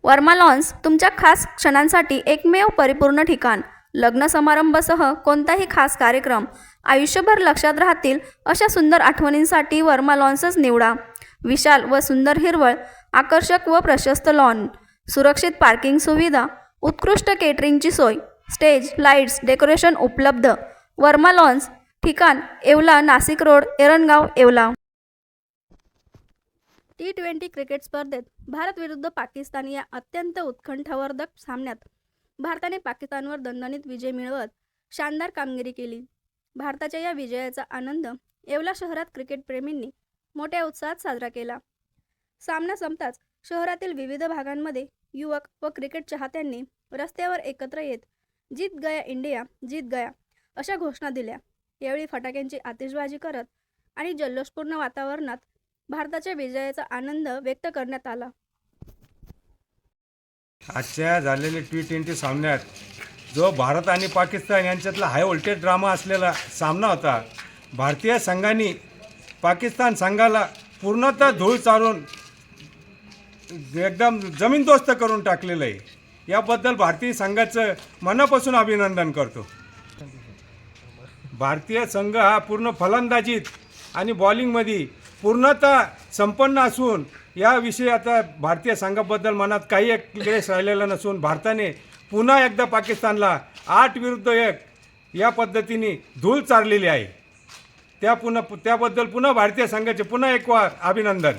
Verma lawns तुमच्या खास क्षणांसाठी एकमेव परिपूर्ण ठिकाण. लग्न समारंभासह कोणताही खास कार्यक्रम, आयुष्यभर लक्षात राहतील अशा सुंदर आठवणींसाठी वर्मा लॉन्सच निवडा. विशाल व सुंदर हिरवळ, आकर्षक व प्रशस्त लॉन, सुरक्षित पार्किंग सुविधा, उत्कृष्ट केटरिंगची सोय, स्टेज, लाईट्स, डेकोरेशन उपलब्ध. वर्मा लॉन्स, ठिकाण Yeola, Nashik road, Erangaon, Yeola. T20 cricket स्पर्धेत भारत विरुद्ध पाकिस्तान या अत्यंत उत्कंठावर्धक सामन्यात भारताने पाकिस्तानवर दणदणीत विजय मिळवत शानदार कामगिरी केली. भारताच्या या विजयाचा आनंद येवला शहरात क्रिकेटप्रेमींनी मोठ्या उत्साहात साजरा केला. सामना संपताच शहरातील विविध भागांमध्ये युवक व क्रिकेट चाहत्यांनी रस्त्यावर एकत्र येत जीत गया इंडिया, जीत गया अशा घोषणा दिल्या. यावेळी फटाक्यांची आतिषबाजी करत आणि जल्लोषपूर्ण वातावरणात भारताच्या विजयाचा आनंद व्यक्त करण्यात आला. आजच्या झालेल्या T20 सामन्यात जो भारत आणि पाकिस्तान यांच्यातला हाय व्होल्टेज ड्रामा असलेला सामना होता. भारतीय संघाने पाकिस्तान संघाला पूर्णतः धूळ चारून एकदम जमीनदोस्त करून टाकलेलं आहे. याबद्दल भारतीय संघाचं मनापासून अभिनंदन करतो. भारतीय संघ हा पूर्ण फलंदाजीत आणि बॉलिंगमध्ये पूर्णतः संपन्न असून याविषयी आता भारतीय संघाबद्दल मनात काही एक क्लेश राहिलेला नसून भारताने पुन्हा एकदा पाकिस्तानला 8-1 या पद्धतीने धूळ चारलेली आहे. त्याबद्दल पुन्हा भारतीय संघाचे पुन्हा एक वार अभिनंदन.